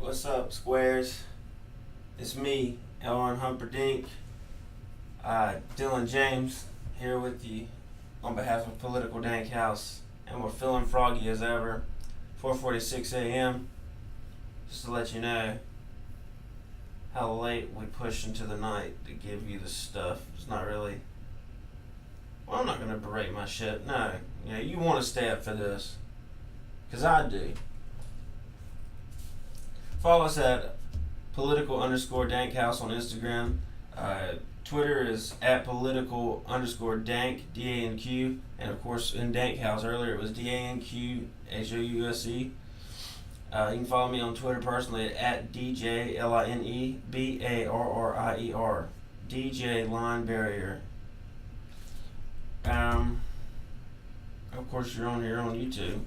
What's up, squares? It's me, Elron Humperdinck, Dylan James, here with you on behalf of Political Dank House, and we're feeling froggy as ever. 4:46 a.m. Just to let you know how late we push into the night to give you the stuff. It's not really. Well, I'm not gonna berate my shit. No, you want to stay up for this, 'cause I do. Follow us at political_dankhouse on Instagram. Twitter is at political_dank, DANQ. And of course, in Dankhouse earlier, it was DANQHOUSE. You can follow me on Twitter personally at DJLINEBARRIER. DJ Line Barrier. Of course, you're on here on YouTube.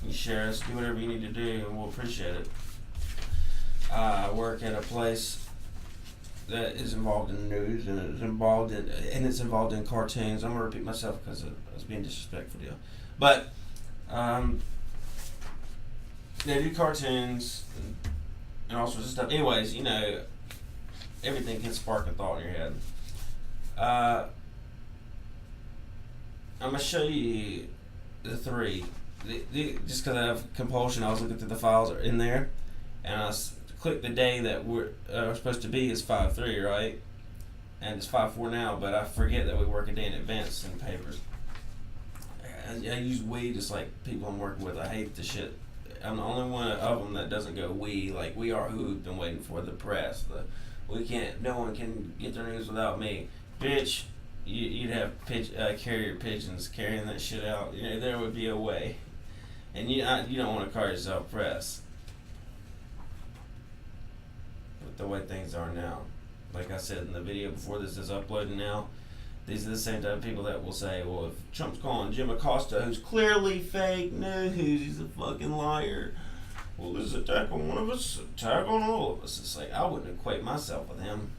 You share us, do whatever you need to do, and we'll appreciate it. I work at a place that is involved in the news, and it's involved in cartoons. I'm gonna repeat myself because I was being disrespectful to you, but they do cartoons and all sorts of stuff. Anyways, everything can spark a thought in your head. I'm gonna show you the three. Just because I have compulsion, I was looking through the files in there, and I clicked the day that we're supposed to be is 5/3, right? And it's 5/4 now, but I forget that we work a day in advance in papers. I use we just like people I'm working with. I hate the shit. I'm the only one of them that doesn't go we. Like, we are who we've been waiting for, the press. No one can get their news without me. Bitch, you'd have carrier pigeons carrying that shit out. There would be a way. And you don't want to call yourself press. With the way things are now. Like I said in the video before this is uploaded now, these are the same type of people that will say, well, if Trump's calling Jim Acosta, who's clearly fake news, he's a fucking liar. Well, this attack on one of us, attack on all of us. It's like, I wouldn't equate myself with him.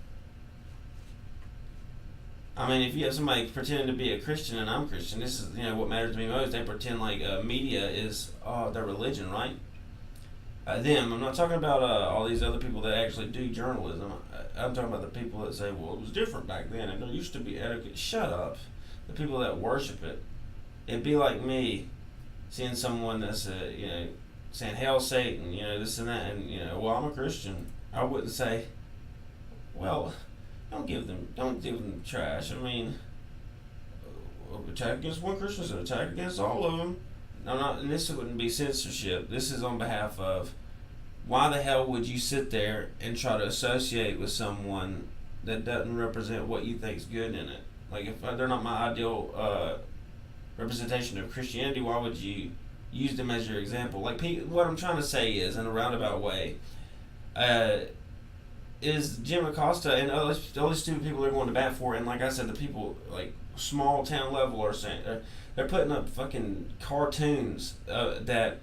I mean, if you have somebody pretending to be a Christian and I'm Christian, this is what matters to me most. They pretend like media is their religion, right? Them. I'm not talking about all these other people that actually do journalism. I'm talking about the people that say, well, it was different back then and there used to be etiquette. Shut up. The people that worship it. It'd be like me seeing someone that's saying hail Satan, this and that, and well, I'm a Christian. I wouldn't say, well, don't give them trash. I mean, attack against one Christian is an attack against all of them. And this wouldn't be censorship. This is on behalf of, why the hell would you sit there and try to associate with someone that doesn't represent what you think is good in it? Like, if they're not my ideal representation of Christianity, why would you use them as your example? Like, what I'm trying to say is, in a roundabout way, is Jim Acosta and all these stupid people they're going to bat for, and like I said, the people, like, small town level are saying, they're putting up fucking cartoons that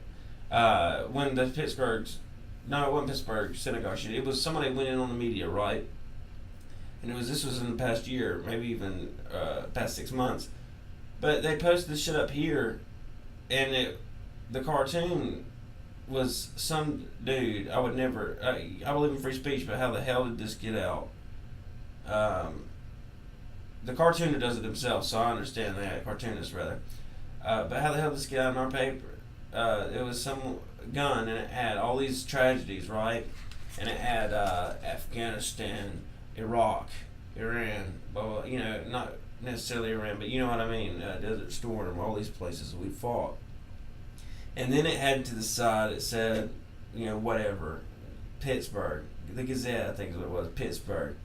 when the it wasn't Pittsburgh synagogue shit. It was somebody went in on the media, right? And this was in the past year, maybe even past 6 months. But they posted this shit up here, and the cartoon was some dude. I would never. I believe in free speech, but how the hell did this get out? The cartooner does it himself, so I understand that. Cartoonist, rather. But how the hell did this get out in our paper? It was some gun, and it had all these tragedies, right? And it had Afghanistan, Iraq, Iran, blah, blah, not necessarily Iran, but you know what I mean. Desert Storm, all these places we fought. And then it had to the side, it said, whatever, Pittsburgh. The Gazette, I think is what it was, Pittsburgh.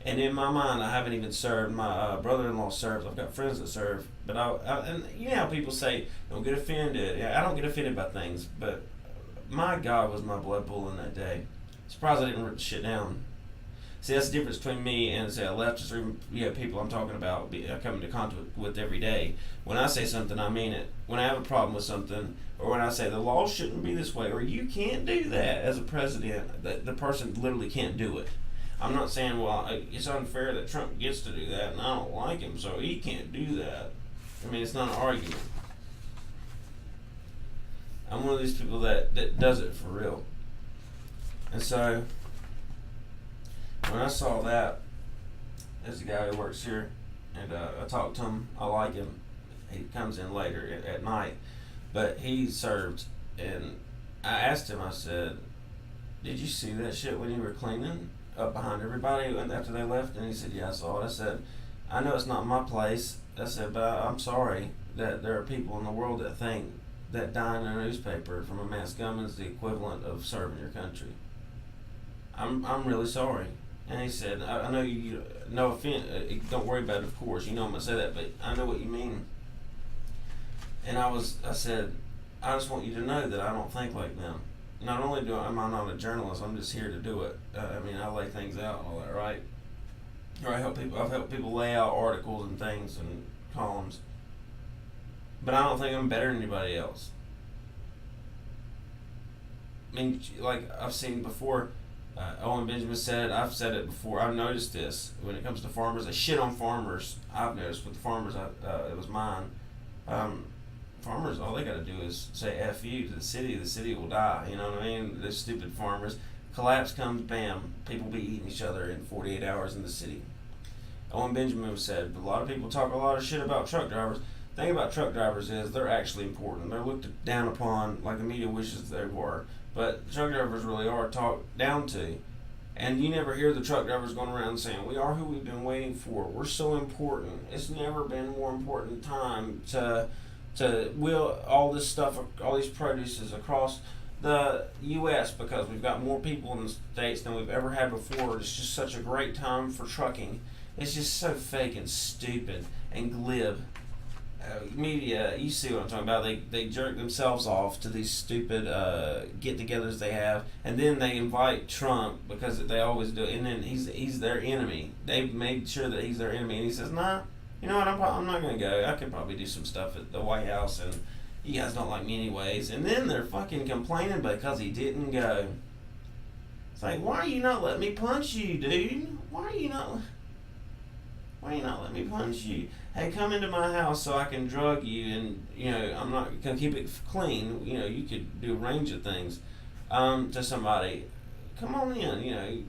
And in my mind, I haven't even served. My brother-in-law serves. I've got friends that serve. But and you know how people say, don't get offended. Yeah, I don't get offended by things. But my God, was my blood boiling that day. Surprised I didn't rip the shit down. See, that's the difference between me and, say, a leftist or even people I'm talking about, coming into contact with every day. When I say something, I mean it. When I have a problem with something, or when I say the law shouldn't be this way, or you can't do that as a president, the person literally can't do it. I'm not saying, well, it's unfair that Trump gets to do that, and I don't like him, so he can't do that. I mean, it's not an argument. I'm one of these people that does it for real. And so when I saw that, there's a guy who works here, and I talked to him. I like him. He comes in later at night, but he served, and I asked him. I said, "Did you see that shit when you were cleaning up behind everybody and after they left?" And he said, "Yeah, I saw it." I said, "I know it's not my place." I said, "But I'm sorry that there are people in the world that think that dying in a newspaper from a mass gunman is the equivalent of serving your country. I'm really sorry." And he said, I know you, no offense, don't worry about it, of course, you know I'm going to say that, but I know what you mean." And I said, "I just want you to know that I don't think like them. Not only am I not a journalist, I'm just here to do it. I mean, I lay things out and all that, right? Or I've helped people lay out articles and things and columns. But I don't think I'm better than anybody else. I mean, like I've seen before, Owen Benjamin said it, I've said it before, I've noticed this. When it comes to farmers, they shit on farmers. I've noticed with the farmers, it was mine. Farmers, all they got to do is say F you to the city will die. You know what I mean? They're stupid farmers. Collapse comes, bam, people be eating each other in 48 hours in the city. Owen Benjamin said, a lot of people talk a lot of shit about truck drivers. The thing about truck drivers is they're actually important. They're looked down upon like the media wishes they were. But truck drivers really are talked down to. And you never hear the truck drivers going around saying, "We are who we've been waiting for. We're so important. It's never been more important time to wheel all this stuff, all these produces across the U.S. because we've got more people in the States than we've ever had before. It's just such a great time for trucking." It's just so fake and stupid and glib. Media, you see what I'm talking about. They jerk themselves off to these stupid get-togethers they have, and then they invite Trump because they always do it. And then he's their enemy. They've made sure that he's their enemy, and he says, "Nah, you know what? I'm not gonna go. I could probably do some stuff at the White House, and you guys don't like me anyways." And then they're fucking complaining because he didn't go. It's like, why are you not letting me punch you, dude? Why are you not letting me punch you? Hey, come into my house so I can drug you, and I'm not gonna keep it clean. You could do a range of things to somebody. Come on in,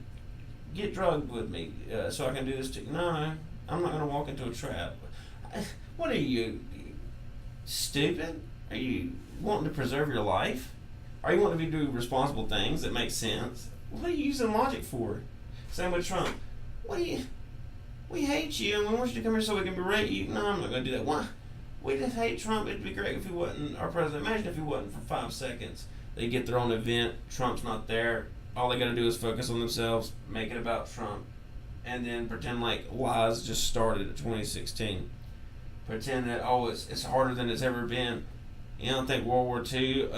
get drugged with me so I can do this to you. No, I'm not gonna walk into a trap. What are you, stupid? Are you wanting to preserve your life? Are you wanting to do responsible things that make sense? What are you using logic for? Same with Trump. We hate you and we want you to come here so we can berate you. No, I'm not going to do that. Why? We just hate Trump. It'd be great if he wasn't our president. Imagine if he wasn't for 5 seconds. They get their own event. Trump's not there. All they got to do is focus on themselves, make it about Trump, and then pretend like lies just started at 2016. Pretend that, it's harder than it's ever been. You don't think World War II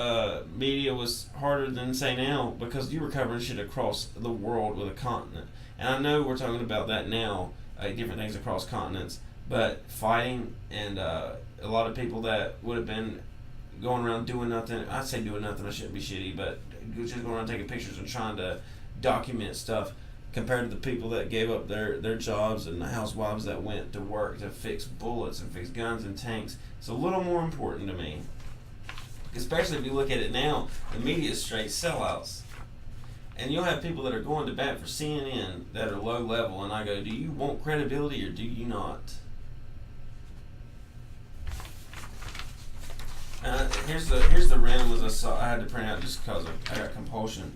media was harder than, say, now? Because you were covering shit across the world with a continent. And I know we're talking about that now, different things across continents, but fighting and a lot of people that would have been going around doing nothing. I say doing nothing, I shouldn't be shitty, but just going around taking pictures and trying to document stuff compared to the people that gave up their jobs and the housewives that went to work to fix bullets and fix guns and tanks. It's a little more important to me. Especially if you look at it now, the media is straight sellouts. And you'll have people that are going to bat for CNN that are low level, and I go, do you want credibility or do you not? Here's the random ones I saw. I had to print out just because I got compulsion.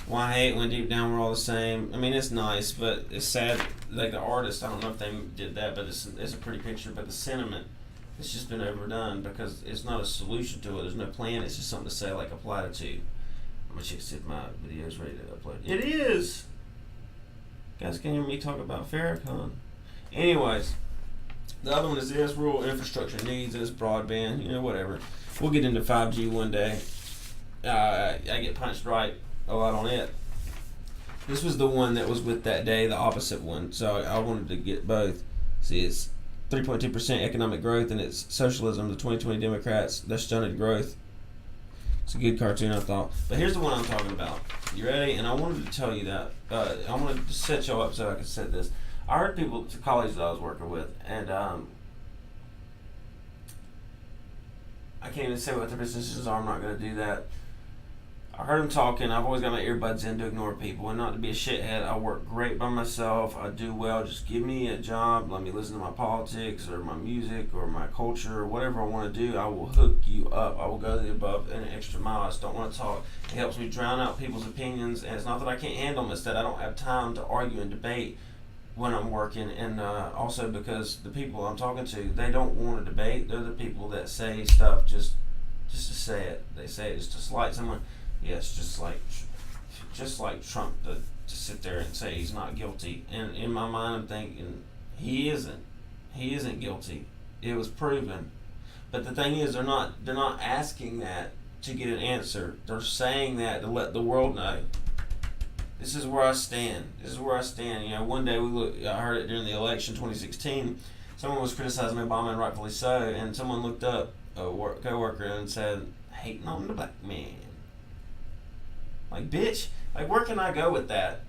Why I hate when deep down we're all the same. I mean, it's nice, but it's sad. Like the artist, I don't know if they did that, but it's a pretty picture. But the sentiment, it's just been overdone because it's not a solution to it. There's no plan. It's just something to say like a platitude. I'm gonna check to see if my video is ready to upload. It is! Guys can hear me talk about Farrakhan. Anyways, the other one is this: rural infrastructure needs, this broadband, whatever. We'll get into 5G one day. I get punched right a lot on it. This was the one that was with that day, the opposite one. So I wanted to get both. See, it's 3.2% economic growth, and it's socialism. The 2020 Democrats, their stunted growth. It's a good cartoon, I thought. But here's the one I'm talking about. You ready? And I wanted to tell you that. I wanted to set y'all up so I could set this. I heard people, colleagues that I was working with, and I can't even say what their businesses are. I'm not going to do that. I heard him talking. I've always got my earbuds in to ignore people and not to be a shithead. I work great by myself. I do well. Just give me a job. Let me listen to my politics or my music or my culture or whatever I want to do. I will hook you up. I will go the above an extra mile. I just don't want to talk. It helps me drown out people's opinions. And it's not that I can't handle them. It's that I don't have time to argue and debate when I'm working. And also because the people I'm talking to, they don't want to debate. They're the people that say stuff just to say it. They say it just to slight someone. Yes, just like Trump to sit there and say he's not guilty. And in my mind, I'm thinking he isn't. He isn't guilty. It was proven. But the thing is, they're not asking that to get an answer. They're saying that to let the world know. This is where I stand. This is where I stand. You know, one day I heard it during the election 2016. Someone was criticizing Obama, and rightfully so. And someone looked up a coworker and said, "Hating on the black man." Like, bitch, like, where can I go with that?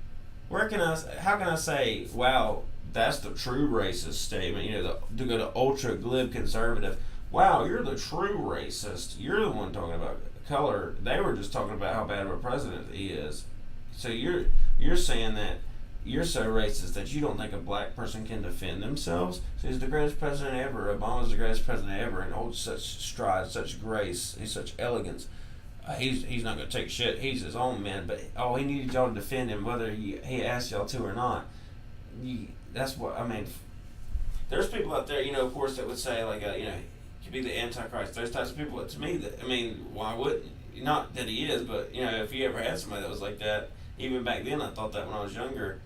How can I say, wow, that's the true racist statement, you know, to go to ultra glib conservative. Wow, you're the true racist. You're the one talking about color. They were just talking about how bad of a president he is. So you're saying that you're so racist that you don't think a black person can defend themselves. So he's the greatest president ever. Obama's the greatest president ever and holds such stride, such grace, he's such elegance. He's not going to take shit. He's his own man. But he needed y'all to defend him, whether he asked y'all to or not. That's what I mean. There's people out there, you know, of course, that would say like, you know, he could be the Antichrist. Those types of people. To me, I mean, why wouldn't? Not that he is, but you know, if you ever had somebody that was like that, even back then, I thought that when I was younger,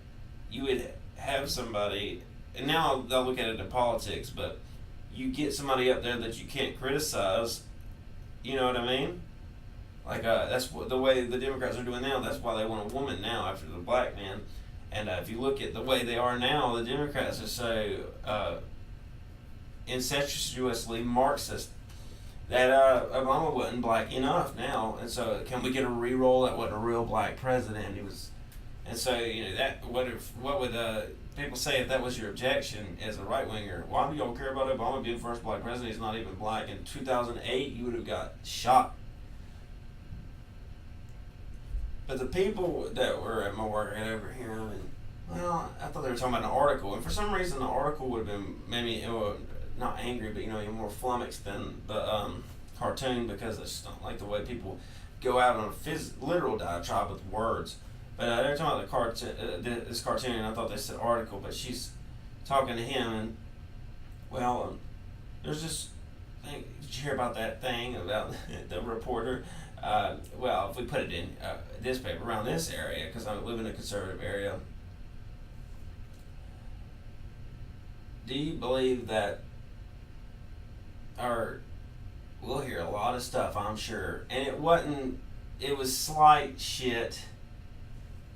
you would have somebody. And now I'll look at it in politics, but you get somebody up there that you can't criticize. You know what I mean? Like, that's what the way the Democrats are doing now. That's why they want a woman now after the black man. And if you look at the way they are now, the Democrats are so incestuously Marxist that Obama wasn't black enough now. And so, can we get a re-roll? That wasn't a real black president. He was, and so you know that. What would people say if that was your objection as a right winger? Why do y'all care about Obama being the first black president? He's not even black. In 2008, you would have got shot. But the people that were at my work right over here, well, I thought they were talking about an article, and for some reason the article would have been maybe not angry, but you know, more flummoxed than the cartoon because I just don't like the way people go out on a literal diatribe with words. But they were talking about this cartoon, and I thought they said article, but she's talking to him, and well, there's this thing. Did you hear about that thing about the reporter? Well, if we put it in this paper around this area, because I live in a conservative area, do you believe that we'll hear a lot of stuff, I'm sure, and it was slight shit.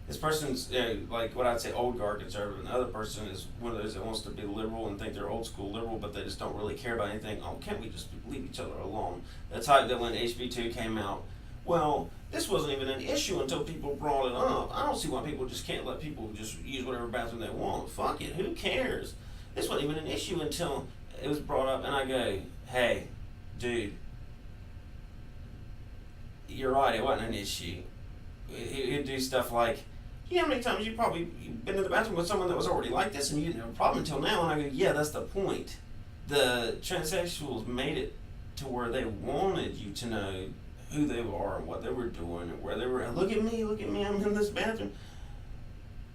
This person's like what I'd say old guard conservative, and the other person is one of those that wants to be liberal and think they're old school liberal, but they just don't really care about anything. Oh, can't we just leave each other alone? The type that when HB2 came out, well, this wasn't even an issue until people brought it up. I don't see why people just can't let people just use whatever bathroom they want. Fuck it, who cares? This wasn't even an issue until it was brought up, and I go, hey, dude, you're right, it wasn't an issue. He'd do stuff like, you know how many times you've been in the bathroom with someone that was already like this and you didn't have a problem until now? And I go, yeah, that's the point. The transsexuals made it to where they wanted you to know who they are and what they were doing and where they were. Look at me, I'm in this bathroom.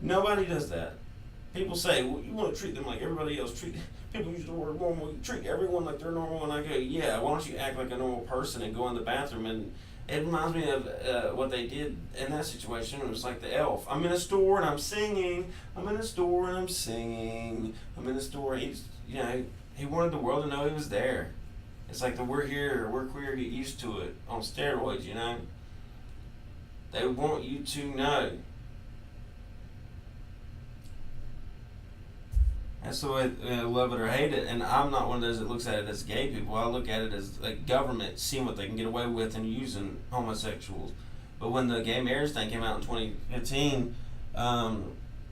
Nobody does that. People say, well, you want to treat them like everybody else. People use the word normal. You treat everyone like they're normal. And I go, yeah, why don't you act like a normal person and go in the bathroom? And it reminds me of what they did in that situation. It was like the elf. I'm in a store and I'm singing. I'm in a store and I'm singing. I'm in a store. He's, you know, he wanted the world to know he was there. It's like the we're here, we're queer, get used to it on steroids, you know. They want you to know. That's the way love it or hate it. And I'm not one of those that looks at it as gay people. I look at it as like government seeing what they can get away with and using homosexuals. But when the gay marriage thing came out in 2015,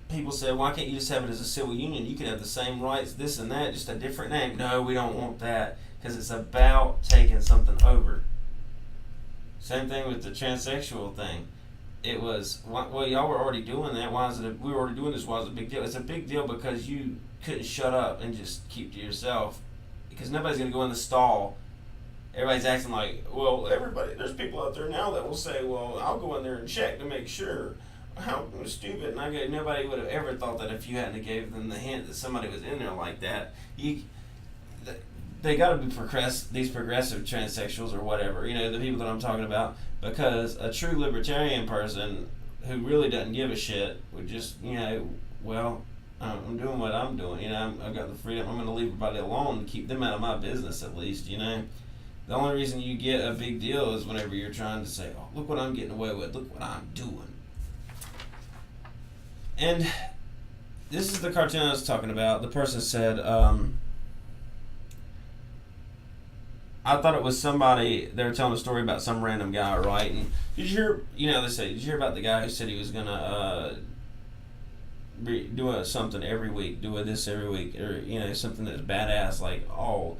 people said, why can't you just have it as a civil union? You can have the same rights, this and that, just a different name. No, we don't want that because it's about taking something over. Same thing with the transsexual thing. It was, well, y'all were already doing that. Why is it? We were already doing this. Why is it a big deal? It's a big deal because you couldn't shut up and just keep to yourself, because nobody's gonna go in the stall. Everybody's acting like, well, everybody. There's people out there now that will say, well, I'll go in there and check to make sure. How stupid! And I go, nobody would have ever thought that if you hadn't gave them the hint that somebody was in there like that. They got to be these progressive transsexuals or whatever, the people that I'm talking about, because a true libertarian person who really doesn't give a shit would just, well, I'm doing what I'm doing, I've got the freedom, I'm going to leave everybody alone and keep them out of my business at least, The only reason you get a big deal is whenever you're trying to say, oh, look what I'm getting away with, look what I'm doing. And this is the cartoon I was talking about. The person said, I thought it was somebody, they were telling a story about some random guy, right? And did you hear, they say, did you hear about the guy who said he was going to do something every week, do this every week, or, something that's badass, like, I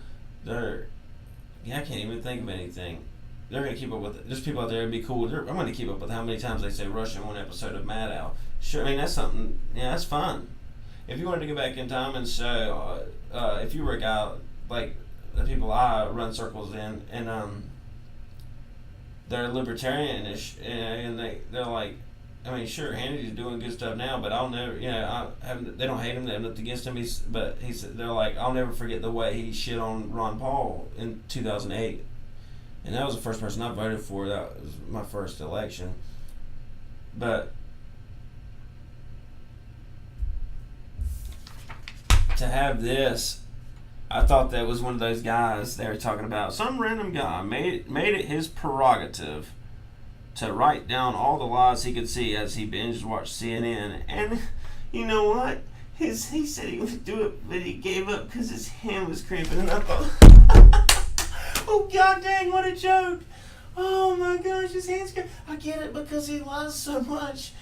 can't even think of anything. They're going to keep up with it. There's people out there that'd be cool. I'm going to keep up with how many times they say Rush in one episode of Mad Owl. Sure, that's something, that's fun. If you wanted to go back in time and show, if you were a guy, like the people I run circles in, and they're libertarianish, and they're like, sure, Hannity's doing good stuff now, but I'll never, they don't hate him, they have nothing against him, but they're like, I'll never forget the way he shit on Ron Paul in 2008. And that was the first person I voted for. That was my first election. But to have this, I thought that was one of those guys they were talking about. Some random guy made it his prerogative to write down all the lies he could see as he binge watched CNN. And you know what? He said he would do it, but he gave up because his hand was cramping. And I thought, oh, god dang, what a joke. Oh my gosh, his hand's cramping. I get it, because he lies so much.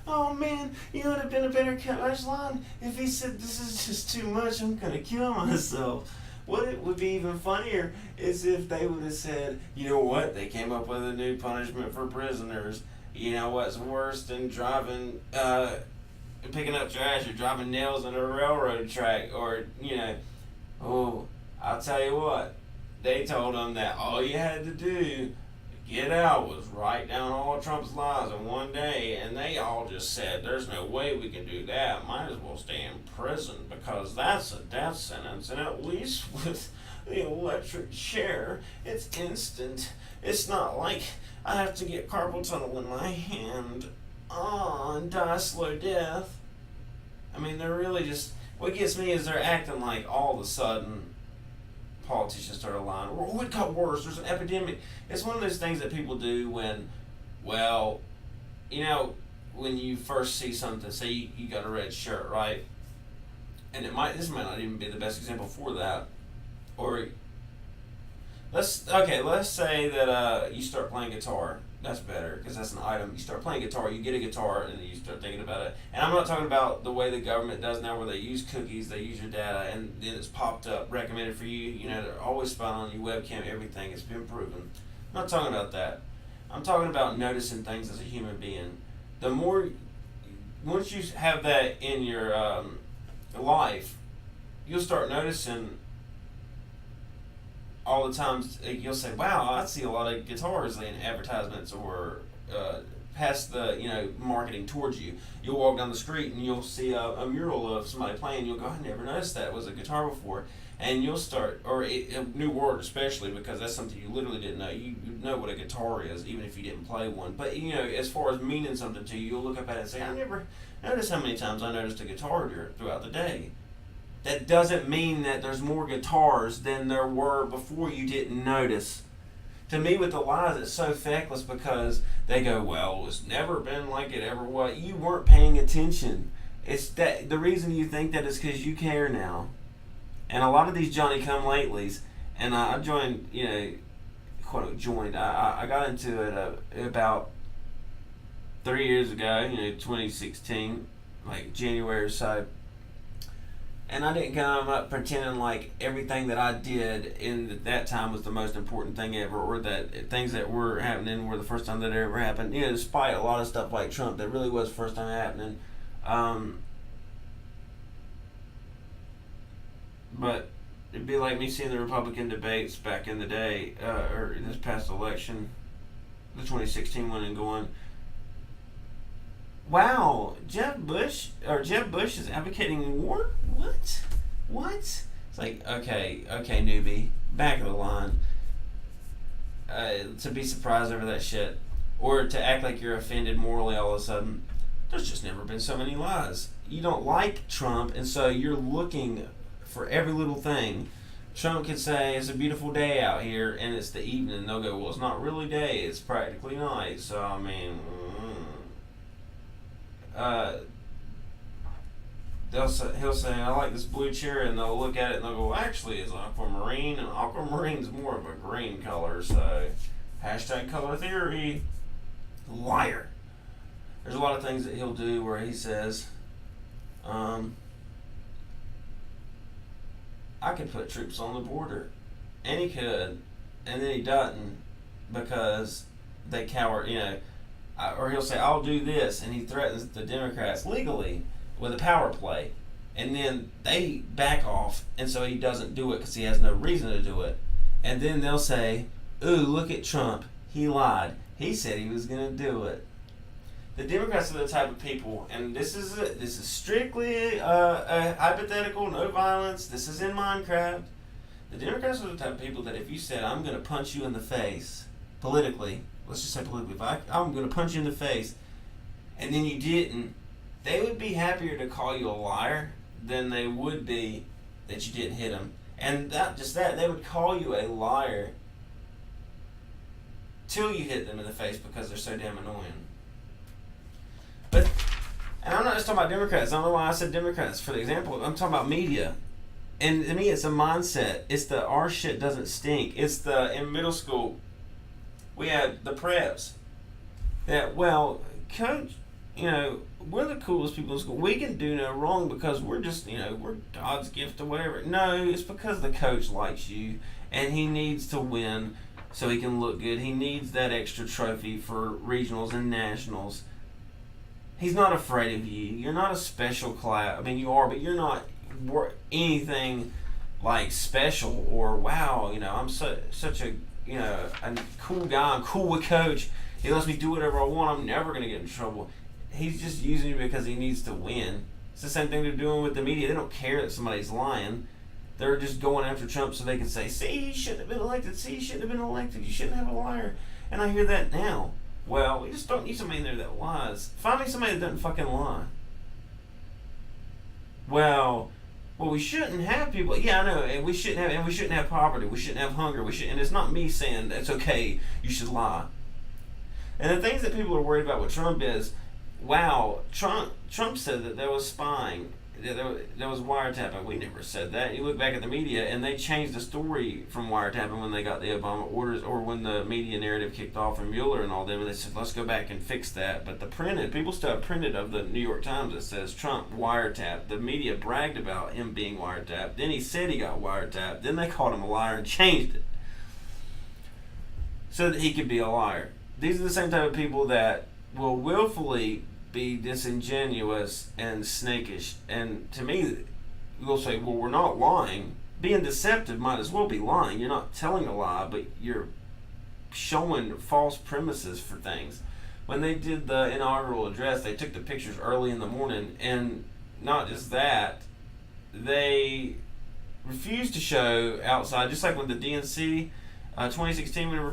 Oh man, it would have been a better catch line if he said, this is just too much, I'm going to kill myself. What it would be even funnier is if they would have said, you know what, they came up with a new punishment for prisoners. You know what's worse than driving, picking up trash or driving nails on a railroad track, or, I'll tell you what, they told them that all you had to do to get out was write down all Trump's lies in one day, and they all just said, there's no way we can do that, might as well stay in prison, because that's a death sentence, and at least with the electric chair, it's instant. It's not like I have to get carpal tunnel in my hand and die a slow death. They're really just, what gets me is they're acting like all of a sudden politicians started lying. Oh, it got worse. There's an epidemic. It's one of those things that people do when, when you first see something, say you got a red shirt, right? And this might not even be the best example for that. Or let's say that you start playing guitar. That's better, because that's an item. You start playing guitar, you get a guitar, and then you start thinking about it. And I'm not talking about the way the government does now, where they use cookies, they use your data, and then it's popped up, recommended for you. They're always spying on your webcam, everything. It's been proven. I'm not talking about that. I'm talking about noticing things as a human being. Once you have that in your life, you'll start noticing all the times you'll say, wow, I see a lot of guitars in advertisements or past the marketing towards you. You'll walk down the street and you'll see a mural of somebody playing. You'll go, I never noticed that was a guitar before. And you'll start, or a new word especially, because that's something you literally didn't know. You know what a guitar is, even if you didn't play one. But as far as meaning something to you, you'll look up at it and say, I never noticed how many times I noticed a guitar throughout the day. That doesn't mean that there's more guitars than there were before you didn't notice. To me, with the lies, it's so feckless, because they go, well, it's never been like it ever was. You weren't paying attention. It's that the reason you think that is because you care now. And a lot of these Johnny-come-latelys, and I joined, quote, joined. I got into it about 3 years ago, 2016, like January or so. And I didn't come up pretending like everything that I did in that time was the most important thing ever, or that things that were happening were the first time that it ever happened. Despite a lot of stuff like Trump, that really was the first time happening. Um, but it'd be like me seeing the Republican debates back in the day, or this past election, the 2016 one, and going, wow, Jeb Bush is advocating war. What? It's like, okay, newbie, back of the line. To be surprised over that shit, or to act like you're offended morally all of a sudden. There's just never been so many lies. You don't like Trump, and so you're looking for every little thing. Trump can say it's a beautiful day out here, and it's the evening. And they'll go, well, it's not really day; it's practically night. So I mean, he'll say, I like this blue chair, and they'll look at it and they'll go, actually, it's aquamarine, and aquamarine's more of a green color. So hashtag color theory. Liar. There's a lot of things that he'll do where he says, I could put troops on the border. And he could. And then he doesn't because they cower, or he'll say, I'll do this. And he threatens the Democrats legally with a power play. And then they back off. And so he doesn't do it because he has no reason to do it. And then they'll say, ooh, look at Trump. He lied. He said he was going to do it. The Democrats are the type of people, and this is strictly a hypothetical, no violence. This is in Minecraft. The Democrats are the type of people that if you said, I'm going to punch you in the face, politically, let's just say politically, if I'm going to punch you in the face, and then you didn't, they would be happier to call you a liar than they would be that you didn't hit them. And not just that, they would call you a liar till you hit them in the face because they're so damn annoying. But, and I'm not just talking about Democrats. I don't know why I said Democrats. For example, I'm talking about media. And to me, it's a mindset. It's the our shit doesn't stink. It's the, in middle school, we had the preps. That, well, coach, we're the coolest people in school. We can do no wrong because we're just, we're God's gift or whatever. No, it's because the coach likes you and he needs to win so he can look good. He needs that extra trophy for regionals and nationals. He's not afraid of you. You're not a special class. I mean, you are, but you're not anything like special or wow. I'm such a a cool guy. I'm cool with coach. He lets me do whatever I want. I'm never gonna get in trouble. He's just using you because he needs to win. It's the same thing they're doing with the media. They don't care that somebody's lying. They're just going after Trump so they can say, see, he shouldn't have been elected. See, he shouldn't have been elected. You shouldn't have a liar. And I hear that now. Well, we just don't need somebody in there that lies. Find me somebody that doesn't fucking lie. Well, we shouldn't have people. Yeah, I know, and we shouldn't have poverty. We shouldn't have hunger. And it's not me saying it's okay. You should lie. And the things that people are worried about with Trump is, wow, Trump said that there was spying. There was wiretapping. We never said that. You look back at the media, and they changed the story from wiretapping when they got the Obama orders, or when the media narrative kicked off in Mueller and all them, and they said, let's go back and fix that. But people still have printed of the New York Times that says Trump wiretapped. The media bragged about him being wiretapped. Then he said he got wiretapped. Then they called him a liar and changed it so that he could be a liar. These are the same type of people that will willfully be disingenuous and snakish. And to me, you'll say, well, we're not lying. Being deceptive might as well be lying. You're not telling a lie, but you're showing false premises for things. When they did the inaugural address, they took the pictures early in the morning, and not just that, they refused to show outside, just like when the DNC 2016, whenever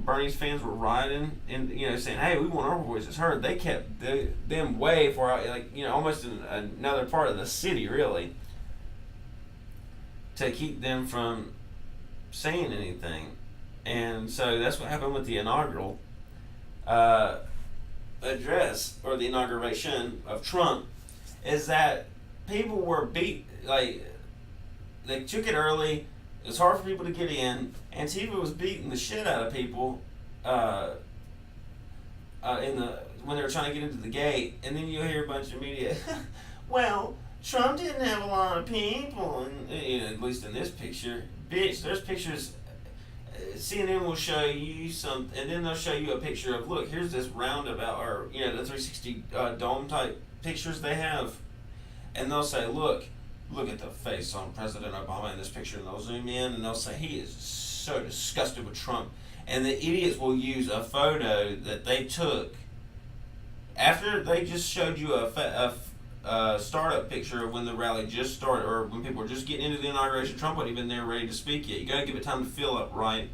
Bernie's fans were rioting and saying, "Hey, we want our voices heard," they kept them way far out, almost in another part of the city, really, to keep them from saying anything. And so that's what happened with the inaugural address, or the inauguration of Trump, is that people were beat. Like, they took it early. It was hard for people to get in. Antifa was beating the shit out of people when they were trying to get into the gate, and then you'll hear a bunch of media. Well, Trump didn't have a lot of people, and at least in this picture, bitch. There's pictures. CNN will show you some, and then they'll show you a picture of, look, here's this roundabout, or the 360 dome type pictures they have, and they'll say, look at the face on President Obama in this picture, and they'll zoom in, and they'll say he is so disgusted with Trump, and the idiots will use a photo that they took after they just showed you a startup picture of when the rally just started, or when people were just getting into the inauguration. Trump wasn't even there ready to speak yet. You got to give it time to fill up, right?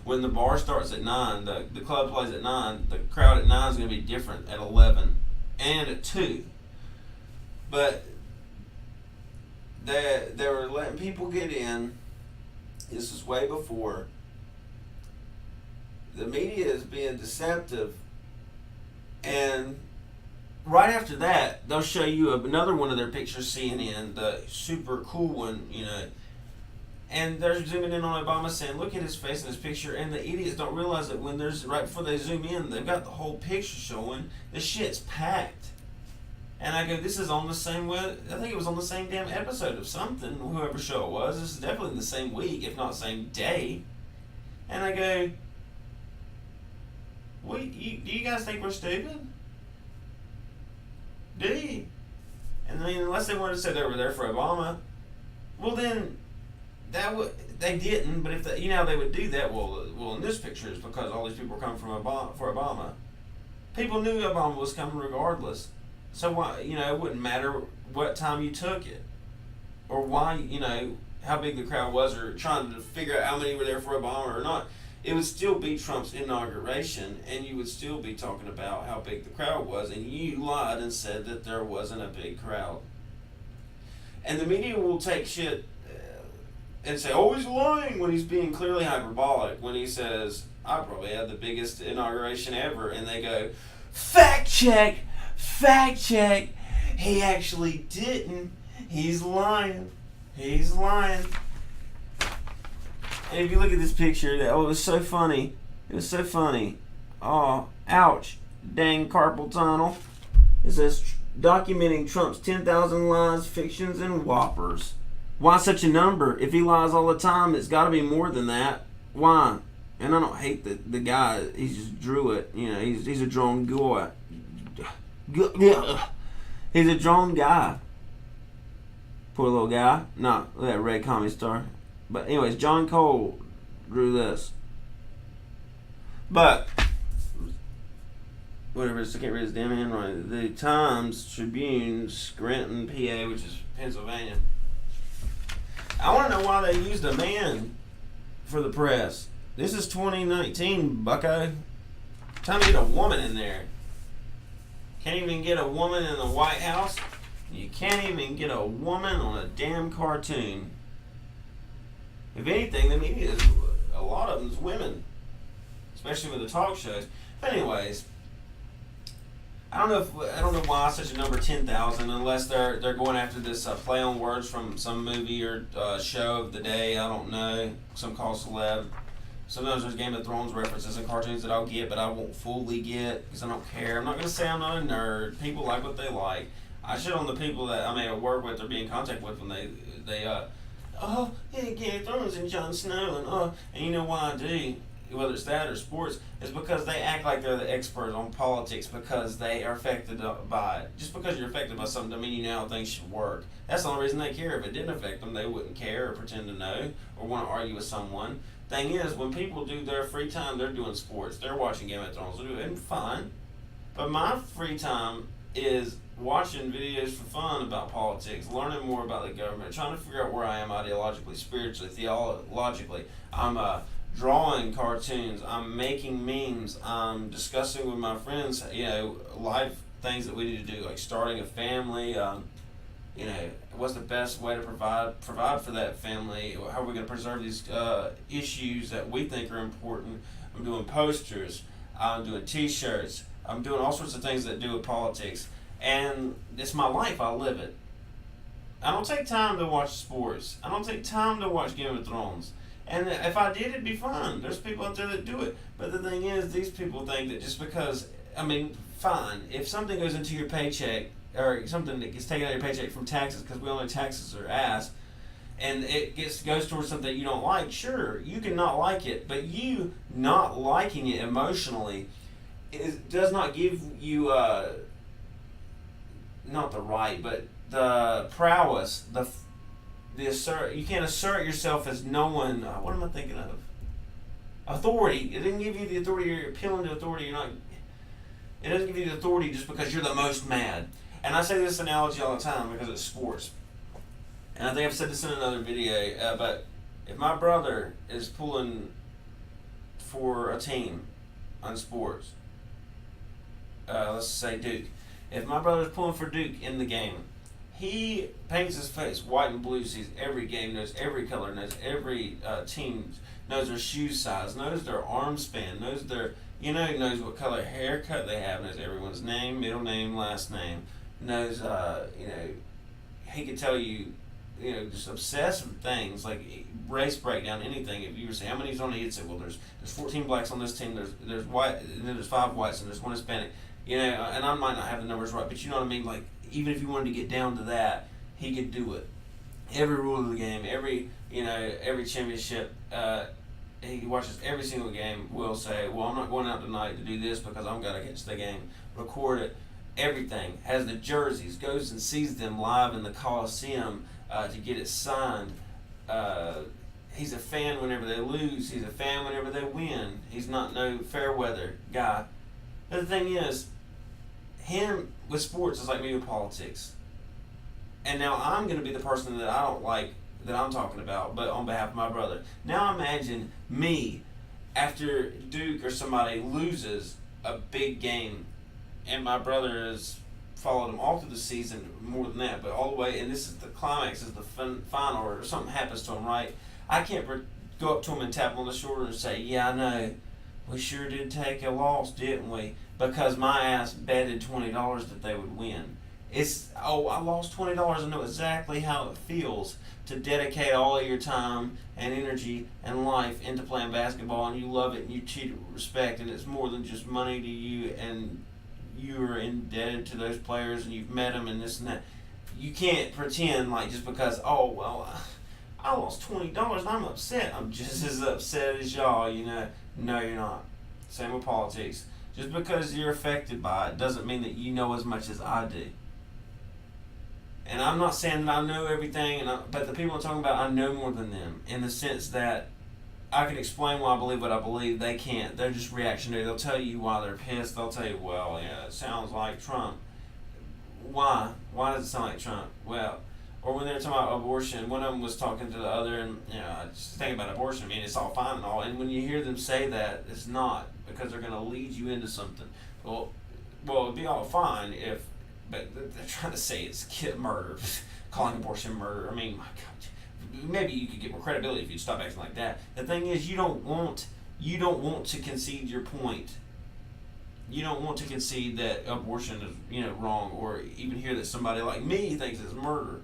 When the bar starts at 9, the club plays at 9, the crowd at 9 is going to be different at 11 and at 2. But they were letting people get in. This was way before. The media is being deceptive, and right after that, they'll show you another one of their pictures, CNN, the super cool one, and they're zooming in on Obama saying, look at his face in this picture, and the idiots don't realize that when there's, right before they zoom in, they've got the whole picture showing. The shit's packed. And I go, this is on the same way, I think it was on the same damn episode of something, whoever show it was. This is definitely in the same week, if not same day. And I go, do you guys think we're stupid? Do you? And I mean, unless they wanted to say they were there for Obama, well then, they didn't. But if they would do that. Well, in this picture it's because all these people were coming for Obama. People knew Obama was coming regardless. So why, it wouldn't matter what time you took it, or why, how big the crowd was, or trying to figure out how many were there for Obama or not. It would still be Trump's inauguration, and you would still be talking about how big the crowd was, and you lied and said that there wasn't a big crowd. And the media will take shit and say, oh, he's lying, when he's being clearly hyperbolic, when he says, I probably had the biggest inauguration ever, and they go, fact check, he actually didn't, he's lying. And if you look at this picture, it was so funny. Oh, ouch. Dang carpal tunnel. It says, documenting Trump's 10,000 lies, fictions, and whoppers. Why such a number? If he lies all the time, it's got to be more than that. Why? And I don't hate the guy. He just drew it. He's a drawn guy. He's a drawn guy. Poor little guy. No, look at that red commie star. But anyways, John Cole drew this. But whatever, I can't read his damn handwriting. The Times Tribune, Scranton, PA, which is Pennsylvania. I want to know why they used a man for the press. This is 2019, bucko. Time to get a woman in there. Can't even get a woman in the White House. You can't even get a woman on a damn cartoon. If anything, the media is, a lot of them is women, especially with the talk shows. But anyways, I don't know why such a number 10,000, unless they're going after this play on words from some movie or show of the day. I don't know, some call celeb. Sometimes there's Game of Thrones references and cartoons that I'll get, but I won't fully get because I don't care. I'm not gonna say I'm not a nerd. People like what they like. I shit on the people that I may work with or be in contact with when they oh, yeah, Game of Thrones and Jon Snow, and you know why I do, whether it's that or sports, is because they act like they're the experts on politics because they are affected by it. Just because you're affected by something doesn't mean you know how things should work. That's the only reason they care. If it didn't affect them, they wouldn't care or pretend to know or want to argue with someone. Thing is, when people do their free time, they're doing sports. They're watching Game of Thrones. They're doing it fine. But my free time is watching videos for fun about politics, learning more about the government, trying to figure out where I am ideologically, spiritually, theologically. I'm drawing cartoons. I'm making memes. I'm discussing with my friends, life things that we need to do, like starting a family. What's the best way to provide for that family? How are we going to preserve these issues that we think are important? I'm doing posters. I'm doing T-shirts. I'm doing all sorts of things that do with politics. And it's my life. I live it. I don't take time to watch sports. I don't take time to watch Game of Thrones. And if I did, it'd be fine. There's people out there that do it. But the thing is, these people think that just because, fine, if something goes into your paycheck, or something that gets taken out of your paycheck from taxes, because we all know taxes are ass, and it goes towards something you don't like, sure, you can not like it, but you not liking it emotionally does not give you not the right, but the prowess, the assert. You can't assert yourself as no one. What am I thinking of? Authority. It didn't give you the authority. You're appealing to authority. You're not. It doesn't give you the authority just because you're the most mad. And I say this analogy all the time because it's sports. And I think I've said this in another video. But if my brother is pulling for a team on sports, let's say Duke. If my brother's pulling for Duke in the game, he paints his face white and blue, sees every game, knows every color, knows every team, knows their shoe size, knows their arm span, knows their, knows what color haircut they have, knows everyone's name, middle name, last name, knows, he could tell you, just obsessed with things like race breakdown, anything. If you were saying how many's on it, he'd say, well, there's 14 blacks on this team, there's white, and then there's 5 whites, and there's 1 Hispanic. And I might not have the numbers right, but you know what I mean? Like, even if you wanted to get down to that, he could do it. Every rule of the game, every championship, he watches every single game, will say, well, I'm not going out tonight to do this because I'm going to catch the game, record it, everything, has the jerseys, goes and sees them live in the Coliseum to get it signed. He's a fan whenever they lose. He's a fan whenever they win. He's not no fair weather guy. But the thing is, him with sports is like me with politics. And now I'm going to be the person that I don't like, that I'm talking about, but on behalf of my brother. Now imagine me, after Duke or somebody loses a big game, and my brother has followed him all through the season, more than that, but all the way, and this is the climax, is the final, or something happens to him, right? I can't go up to him and tap him on the shoulder and say, yeah, I know, we sure did take a loss, didn't we? Because my ass betted $20 that they would win. I lost $20. I know exactly how it feels to dedicate all of your time and energy and life into playing basketball, and you love it and you treat it with respect, and it's more than just money to you, and you're indebted to those players and you've met them and this and that. You can't pretend like just because, I lost $20 and I'm upset. I'm just as upset as y'all, No, you're not. Same with politics. Just because you're affected by it doesn't mean that you know as much as I do. And I'm not saying that I know everything, but the people I'm talking about, I know more than them, in the sense that I can explain why I believe what I believe. They can't. They're just reactionary. They'll tell you why they're pissed. They'll tell you, well, yeah, it sounds like Trump. Why? Why does it sound like Trump? Well, or when they were talking about abortion, one of them was talking to the other, and just think about abortion. I mean, it's all fine and all, and when you hear them say that, it's not, because they're going to lead you into something. Well, it'd be all fine but they're trying to say it's murder, calling abortion murder. I mean, my God, maybe you could get more credibility if you stop acting like that. The thing is, you don't want to concede your point. You don't want to concede that abortion is wrong, or even hear that somebody like me thinks it's murder.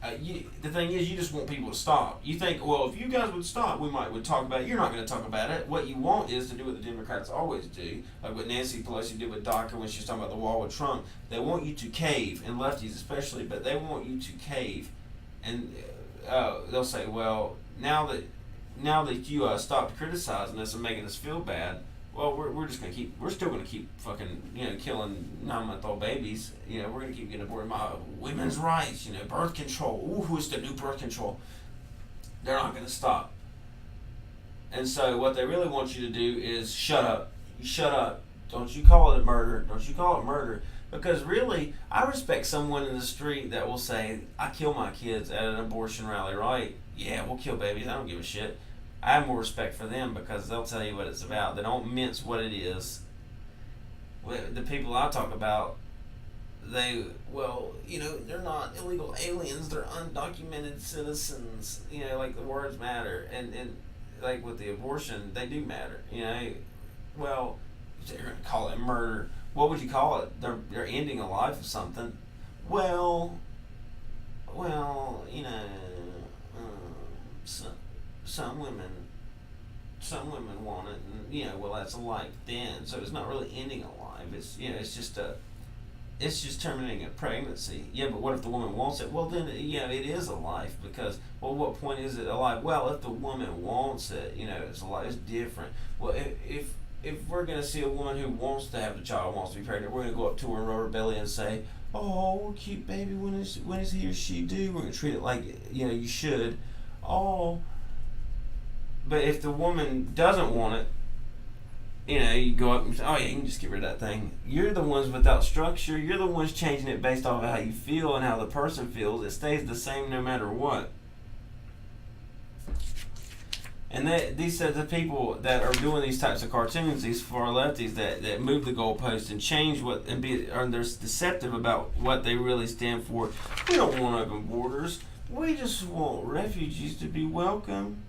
The thing is, you just want people to stop. You think, well, if you guys would stop, we would talk about it. You're not going to talk about it. What you want is to do what the Democrats always do, like what Nancy Pelosi did with DACA when she was talking about the wall with Trump. They want you to cave, and lefties especially, but they want you to cave. And they'll say, well, now that you stopped criticizing us and making us feel bad, well, we're still gonna keep fucking killing 9-month-old babies. We're gonna keep getting aborted. Women's rights, birth control. Ooh, who's the new birth control? They're not gonna stop. And so what they really want you to do is shut up. You shut up. Don't you call it murder. Don't you call it murder. Because really, I respect someone in the street that will say, I kill my kids at an abortion rally, right? Yeah, we'll kill babies. I don't give a shit. I have more respect for them because they'll tell you what it's about. They don't mince what it is. The people I talk about, they're not illegal aliens. They're undocumented citizens. Like the words matter. And like with the abortion, they do matter. Well, they're going to call it murder. What would you call it? They're ending a life of something. Well, some women want it, and well, that's a life then. So it's not really ending a life. It's it's just it's just terminating a pregnancy. Yeah, but what if the woman wants it? Well, then, it is a life because, well, what point is it a life? Well, if the woman wants it, it's a life. It's different. Well, if we're going to see a woman who wants to have the child, wants to be pregnant, we're going to go up to her and rub her belly and say, oh, cute baby, when is he or she due? We're going to treat it like, you should. Oh. But if the woman doesn't want it, you go up and say, oh yeah, you can just get rid of that thing. You're the ones without structure. You're the ones changing it based off of how you feel and how the person feels. It stays the same no matter what. And these are the people that are doing these types of cartoons, these far lefties that move the goalposts and change they're deceptive about what they really stand for. We don't want open borders. We just want refugees to be welcome.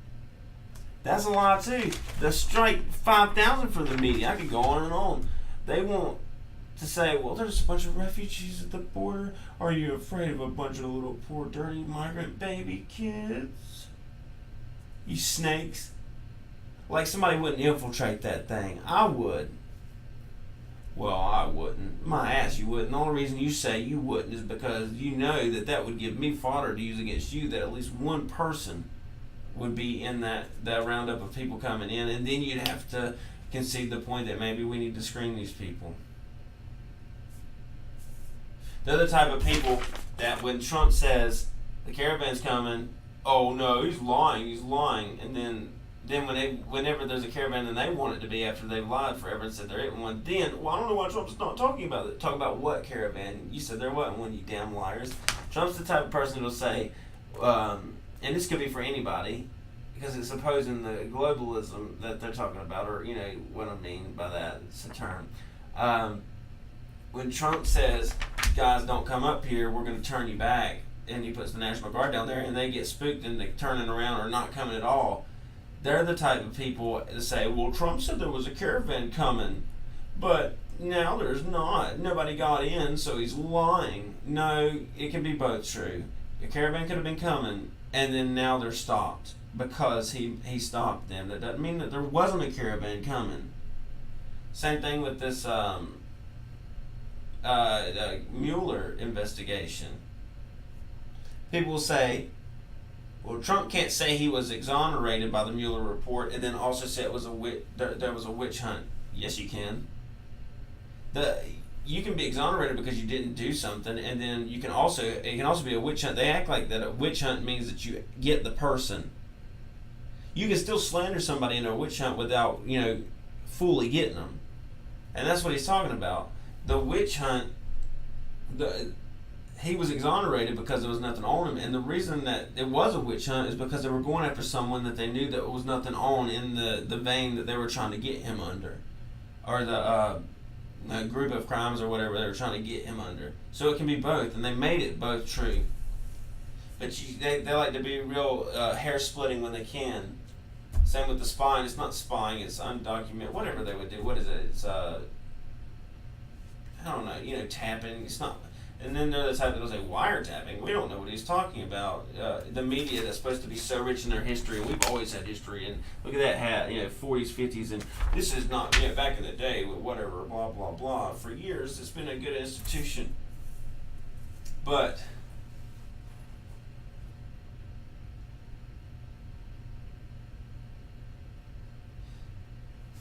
That's a lie too. The strike 5,000 for the media. I could go on and on. They want to say, well, there's a bunch of refugees at the border. Are you afraid of a bunch of little poor dirty migrant baby kids? You snakes. Like somebody wouldn't infiltrate that thing. I would. Well, I wouldn't. My ass, you wouldn't. The only reason you say you wouldn't is because you know that would give me fodder to use against you, that at least one person would be in that roundup of people coming in, and then you'd have to concede the point that maybe we need to screen these people. They're the type of people that when Trump says the caravan's coming, oh no, he's lying, and then whenever there's a caravan and they want it to be after they've lied forever and said there ain't one, then, well, I don't know why Trump's not talking about it. Talk about what caravan? You said there wasn't one, you damn liars. Trump's the type of person who'll say, and this could be for anybody, because it's opposing the globalism that they're talking about, or what I mean by that. It's a term. When Trump says, guys, don't come up here, we're going to turn you back, and he puts the National Guard down there, and they get spooked and they're turning around or not coming at all, they're the type of people that say, well, Trump said there was a caravan coming, but now there's not. Nobody got in, so he's lying. No, it can be both true. A caravan could have been coming, and then now they're stopped because he stopped them. That doesn't mean that there wasn't a caravan coming. Same thing with this Mueller investigation. People say, well, Trump can't say he was exonerated by the Mueller report and then also say it was there was a witch hunt. Yes, you can. You can be exonerated because you didn't do something, and then it can also be a witch hunt. They act like that a witch hunt means that you get the person. You can still slander somebody in a witch hunt without, fully getting them. And that's what he's talking about. The witch hunt, he was exonerated because there was nothing on him, and the reason that it was a witch hunt is because they were going after someone that they knew that was nothing on in the vein that they were trying to get him under, or the group of crimes or whatever they were trying to get him under. So it can be both, and they made it both true. But they like to be real hair splitting when they can. Same with the spying. It's not spying. It's undocumented. Whatever they would do. What is it? It's I don't know. Tapping. It's not. And then they're the type that will say wiretapping. We don't know what he's talking about. The media that's supposed to be so rich in their history, and we've always had history. And look at that hat, 40s, 50s, and this is not back in the day with whatever, blah blah blah. For years, it's been a good institution, but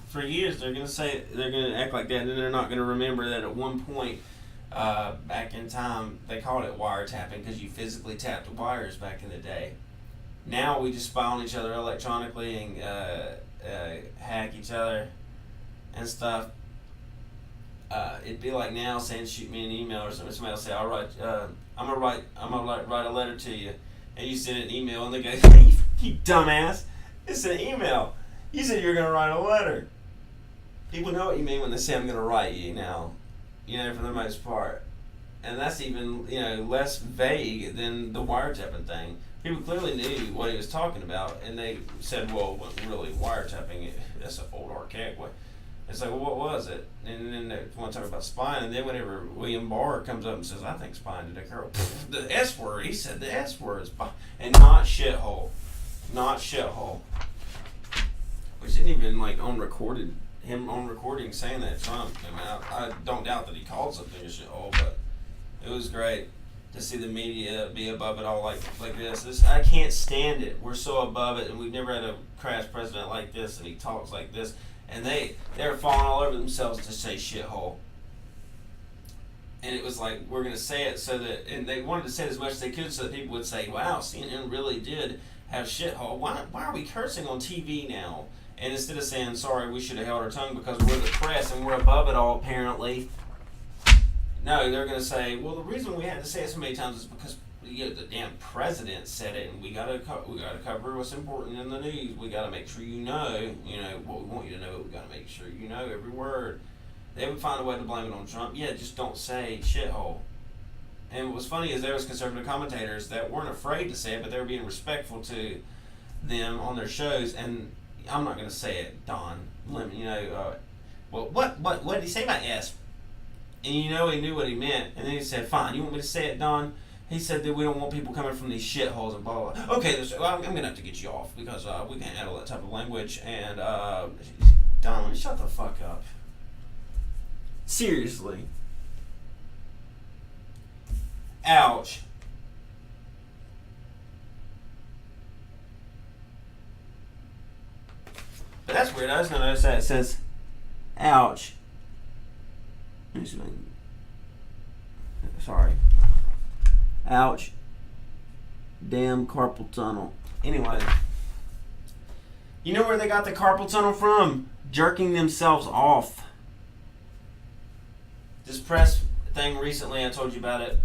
for years they're gonna act like that, and then they're not gonna remember that at one point. Back in time, they called it wiretapping because you physically tapped wires back in the day. Now we just spy on each other electronically and hack each other and stuff. It'd be like now saying, "Shoot me an email" or something. Somebody will say, "All right, I'm gonna write a letter to you," and you send an email, and they go, "Hey, you dumbass! It's an email. You said you were gonna write a letter." People know what you mean when they say, "I'm gonna write you" now. For the most part. And that's even, less vague than the wiretapping thing. People clearly knew what he was talking about, and they said, well, it wasn't really wiretapping. That's an old archaic way. It's like, well, what was it? And then they want to talk about spying, and then whenever William Barr comes up and says, I think spying did occur, the S word, he said the S word is spy, and not shithole. Not shithole. Which isn't even, on recording saying that Trump. I don't doubt that he called something a shithole, but It was great to see the media be above it all like this. I can't stand it. We're so above it, and we've never had a crash president like this, and he talks like this, and they're falling all over themselves to say shithole. And it was like, we're going to say it so that, and they wanted to say it as much as they could so that people would say, wow, CNN really did have shithole. Why are we cursing on TV now? And instead of saying, sorry, we should have held our tongue because we're the press and we're above it all, apparently. No, they're going to say, well, the reason we had to say it so many times is because the damn president said it, and we gotta cover what's important in the news. We gotta make sure you know what we want you to know. We gotta make sure you know every word. They would find a way to blame it on Trump. Yeah, just don't say shithole. And what was funny is there was conservative commentators that weren't afraid to say it, but they were being respectful to them on their shows. And I'm not going to say it, Don Lemon. Well, what did he say about S? And he knew what he meant. And then he said, fine, you want me to say it, Don? He said that we don't want people coming from these shitholes and blah, blah, blah. Okay, I'm going to have to get you off because we can't handle that type of language. And Don, shut the fuck up. Seriously. Ouch. But that's weird. I was going to notice that it says, ouch. Sorry. Ouch. Damn carpal tunnel. Anyway. You know where they got the carpal tunnel from? Jerking themselves off. This press thing recently, I told you about it.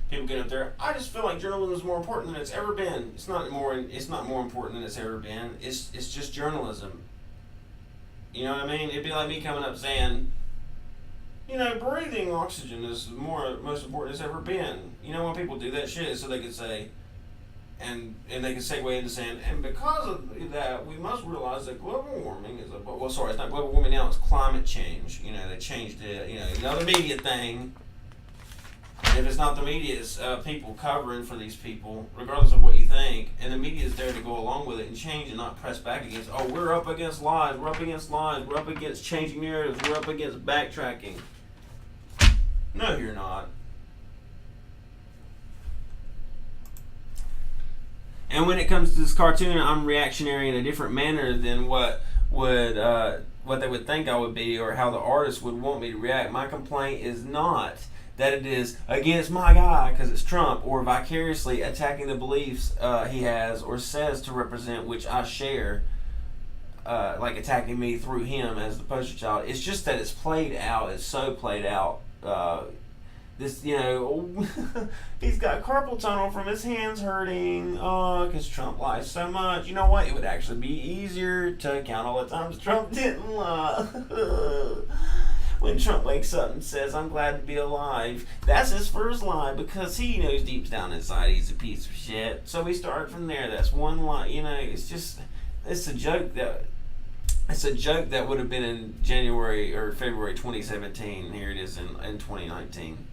People get up there. I just feel like journalism is more important than it's ever been. It's not more important than it's ever been. It's just journalism. You know what I mean? It'd be like me coming up saying, breathing oxygen is most important it's ever been. When people do that shit, so they could say, and they can segue into saying, and because of that, we must realize that global warming is it's not global warming now, it's climate change. They changed it. Another media thing. And if it's not the media, it's people covering for these people, regardless of what you think. And the media is there to go along with it and change and not press back against, we're up against lies, we're up against changing narratives, we're up against backtracking. No, you're not. And when it comes to this cartoon, I'm reactionary in a different manner than what they would think I would be or how the artist would want me to react. My complaint is not that it is against my guy because it's Trump or vicariously attacking the beliefs he has or says to represent, which I share, like attacking me through him as the poster child. It's just that it's played out. It's so played out. He's got carpal tunnel from his hands hurting, because Trump lies so much. You know what? It would actually be easier to count all the times Trump didn't lie. When Trump wakes up and says, I'm glad to be alive, that's his first lie because he knows deep down inside he's a piece of shit. So we start from there. That's one lie. It's a joke that would have been in January or February 2017. Here it is in 2019.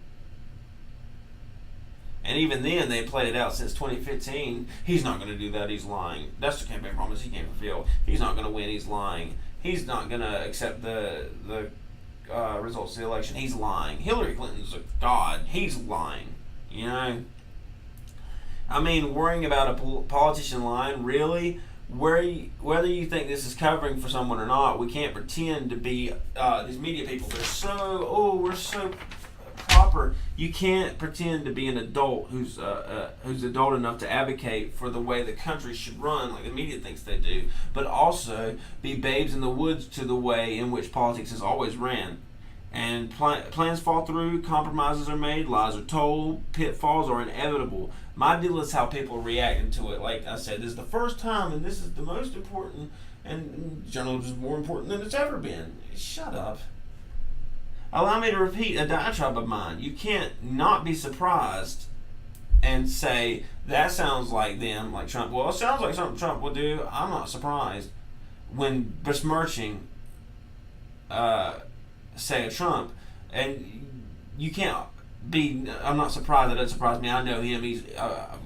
And even then, they played it out since 2015. He's not going to do that. He's lying. That's the campaign promise he can't fulfill. He's not going to win. He's lying. He's not going to accept the results of the election. He's lying. Hillary Clinton's a god. He's lying. I mean, worrying about a politician lying, really? Whether you think this is covering for someone or not, we can't pretend to be these media people. We're so proper. You can't pretend to be an adult who's adult enough to advocate for the way the country should run, like the media thinks they do, but also be babes in the woods to the way in which politics has always ran. And plans fall through, compromises are made, lies are told, pitfalls are inevitable. My deal is how people react to it. Like I said, this is the first time, and this is the most important, and journalism is more important than it's ever been. Shut up. Allow me to repeat a diatribe of mine. You can't not be surprised and say, that sounds like them, like Trump. Well, it sounds like something Trump would do. I'm not surprised when besmirching, say, a Trump. And you can't be, I'm not surprised. That doesn't surprise me. I know him.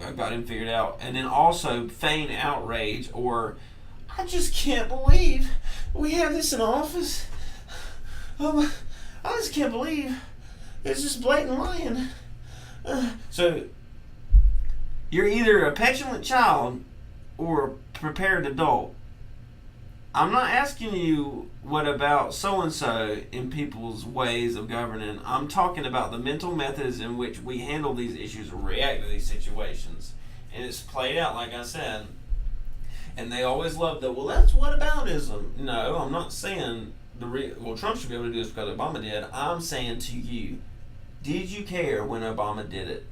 I've got him figured out. And then also feign outrage or, I just can't believe we have this in office. I just can't believe it's just blatant lying. So you're either a petulant child or a prepared adult. I'm not asking you what about so and so in people's ways of governing. I'm talking about the mental methods in which we handle these issues or react to these situations. And it's played out, like I said. And they always love the, well, that's whataboutism. No, I'm not saying Trump should be able to do this because Obama did. I'm saying to you, did you care when Obama did it?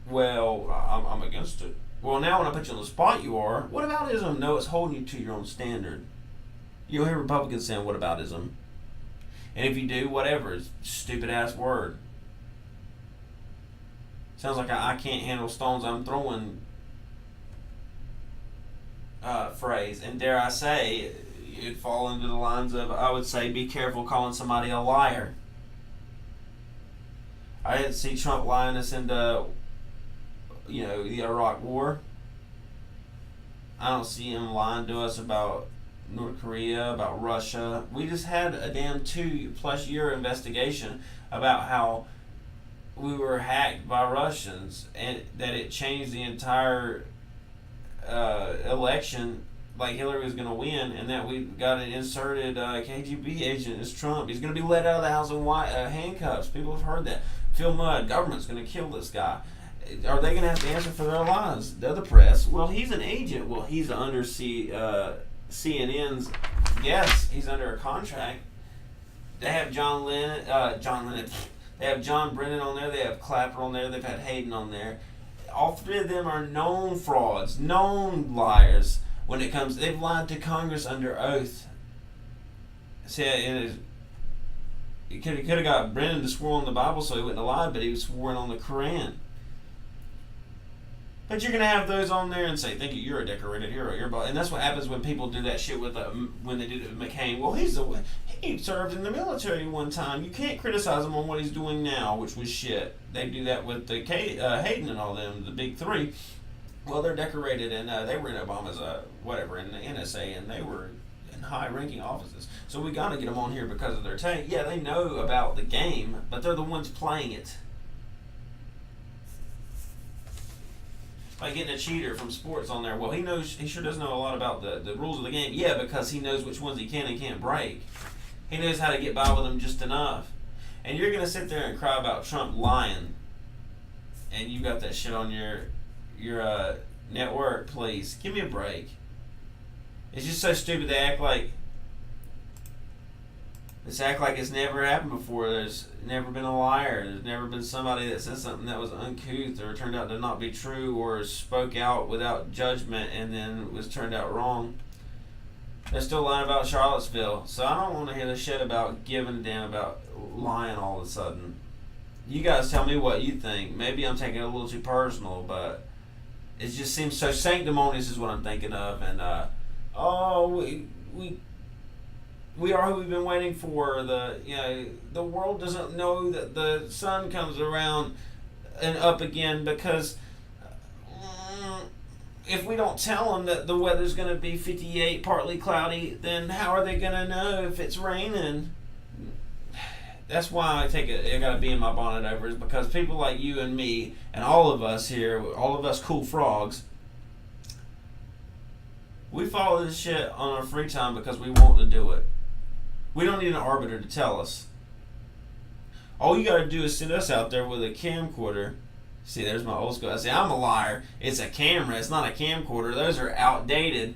Well, I'm against it. Well, now when I put you on the spot, you are. Whataboutism? No, it's holding you to your own standard. You'll hear Republicans saying whataboutism. And if you do, whatever. It's a stupid ass word. Sounds like I can't handle stones I'm throwing phrase. And dare I say, it'd fall into the lines of, I would say, be careful calling somebody a liar. I didn't see Trump lying us into, the Iraq War. I don't see him lying to us about North Korea, about Russia. We just had a damn 2+ year investigation about how we were hacked by Russians and that it changed the entire election, like Hillary was going to win, and that we got an inserted KGB agent as Trump. He's going to be let out of the house in handcuffs. People have heard that. Phil Mudd, government's going to kill this guy. Are they going to have to answer for their lives? The other press, well, he's an agent. Well, he's under CNN's. Yes, he's under a contract. They have John Lennon. They have John Brennan on there. They have Clapper on there. They've had Hayden on there. All three of them are known frauds, known liars. When it comes, they've lied to Congress under oath. See, he could have got Brennan to swear on the Bible so he wouldn't have lied, but he was swearing on the Quran. But you're going to have those on there and say, thank you, you're a decorated hero. And that's what happens when people do that shit with when they did it with McCain. Well, he served in the military one time. You can't criticize him on what he's doing now, which was shit. They do that with the Hayden and all them, the big three. Well, they're decorated, and they were in Obama's, in the NSA, and they were in high-ranking offices. So we got to get them on here because of their tank. Yeah, they know about the game, but they're the ones playing it. Like getting a cheater from sports on there. Well, he sure does know a lot about the rules of the game. Yeah, because he knows which ones he can and can't break. He knows how to get by with them just enough. And you're going to sit there and cry about Trump lying. And you got that shit on your network, please. Give me a break. It's just so stupid to act like it's never happened before. There's never been a liar. There's never been somebody that said something that was uncouth or turned out to not be true or spoke out without judgment and then was turned out wrong. They're still lying about Charlottesville. So I don't want to hear the shit about giving a damn about lying all of a sudden. You guys tell me what you think. Maybe I'm taking it a little too personal, but it just seems so sanctimonious is what I'm thinking of. And, we are who we've been waiting for. The world doesn't know that the sun comes around and up again because if we don't tell them that the weather's going to be 58, partly cloudy, then how are they going to know if it's raining? That's why I got to be in my bonnet over is because people like you and me and all of us here, all of us cool frogs, we follow this shit on our free time because we want to do it. We don't need an arbiter to tell us. All you gotta do is send us out there with a camcorder. See, there's my old school. I say, I'm a liar. It's a camera. It's not a camcorder. Those are outdated.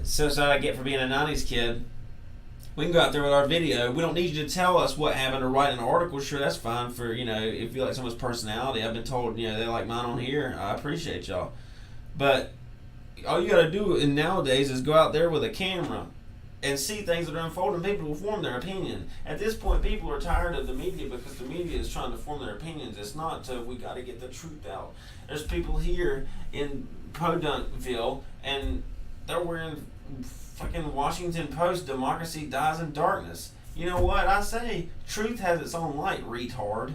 So I get for being a 90s kid. We can go out there with our video. We don't need you to tell us what happened or write an article. Sure, that's fine for, if you like someone's personality. I've been told, they like mine on here. I appreciate y'all. But all you gotta do nowadays is go out there with a camera and see things that are unfolding. People will form their opinion. At this point, people are tired of the media because the media is trying to form their opinions. It's not we got to get the truth out. There's people here in Podunkville, and they're wearing fucking Washington Post, democracy dies in darkness. You know what I say? Truth has its own light, retard.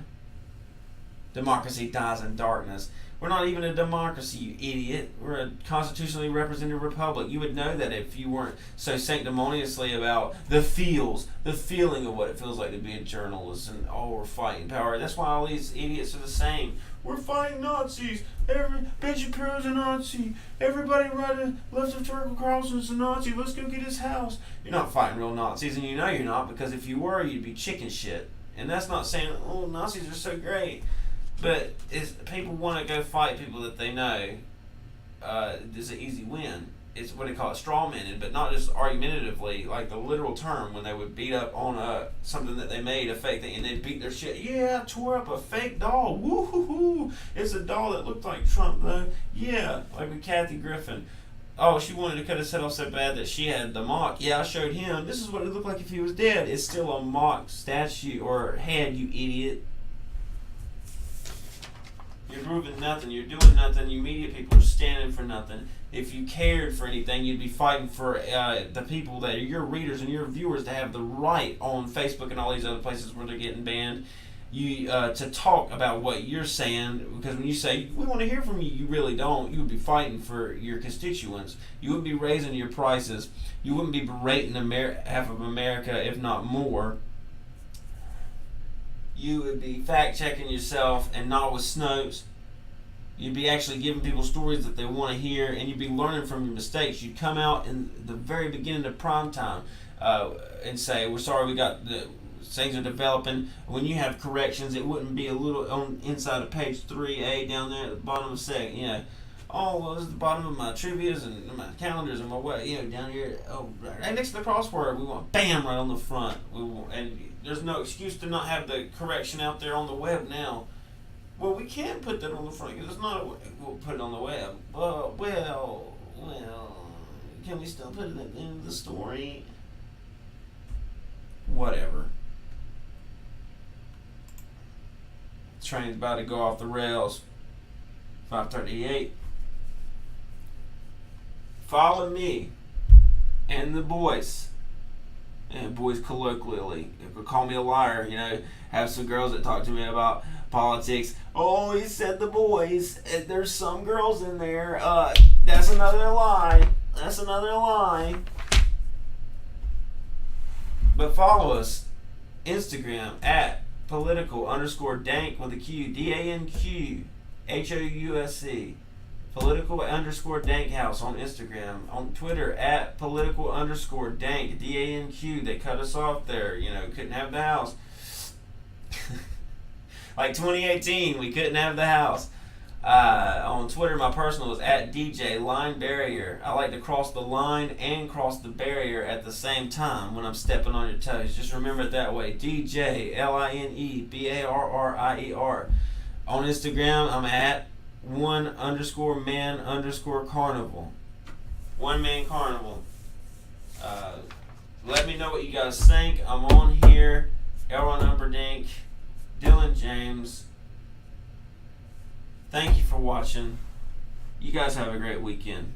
Democracy dies in darkness. We're not even a democracy, you idiot. We're a constitutionally represented republic. You would know that if you weren't so sanctimoniously about the feeling of what it feels like to be a journalist, and we're fighting power. That's why all these idiots are the same. We're fighting Nazis. Ben Shapiro's a Nazi. Everybody right and left of Turtle Carlson's a Nazi. Let's go get his house. You're not fighting real Nazis, and you know you're not, because if you were, you'd be chicken shit. And that's not saying, Nazis are so great. But people want to go fight people that they know is an easy win. It's what they call it, straw manning, but not just argumentatively, like the literal term, when they would beat up on something that they made, a fake thing, and they'd beat their shit. Yeah, I tore up a fake doll. Woo-hoo-hoo. It's a doll that looked like Trump, though. Yeah, like with Kathy Griffin. Oh, she wanted to cut his head off so bad that she had the mock. Yeah, I showed him. This is what it looked like if he was dead. It's still a mock statue or head, you idiot. You're proving nothing. You're doing nothing. You media people are standing for nothing. If you cared for anything, you'd be fighting for the people that are your readers and your viewers to have the right on Facebook and all these other places where they're getting banned. To talk about what you're saying, because when you say we want to hear from you, you really don't. You would be fighting for your constituents. You would be raising your prices. You wouldn't be berating half of America, if not more. You would be fact checking yourself, and not with Snopes. You'd be actually giving people stories that they want to hear, and you'd be learning from your mistakes. You'd come out in the very beginning of prime time and say, "We're sorry, things are developing." When you have corrections, it wouldn't be a little on inside of page 3A down there at the bottom of second. This is the bottom of my trivias and my calendars and my down here. Right next to the crossword, we want bam right on the front. And there's no excuse to not have the correction out there on the web now. Well, we can't put that on the front because it's not. We'll put it on the web. Well, can we still put it at the end of the story? Whatever. Train's about to go off the rails. 5:38. Follow me and the boys. And boys colloquially. Call me a liar, Have some girls that talk to me about politics. Oh, he said the boys. There's some girls in there. That's another lie. But follow us. Instagram at political_dank with a Q. DANQ political_dank house on Instagram. On Twitter at political_dank DANQ. They cut us off there. Couldn't have the house. Like 2018, we couldn't have the house. On Twitter, my personal is at DJ Line Barrier. I like to cross the line and cross the barrier at the same time when I'm stepping on your toes. Just remember it that way. DJ LINEBARRIER. On Instagram, I'm at @1_man_carnival. One Man Carnival. Let me know what you guys think. I'm on here. Elron Upperdink. Dylan James. Thank you for watching. You guys have a great weekend.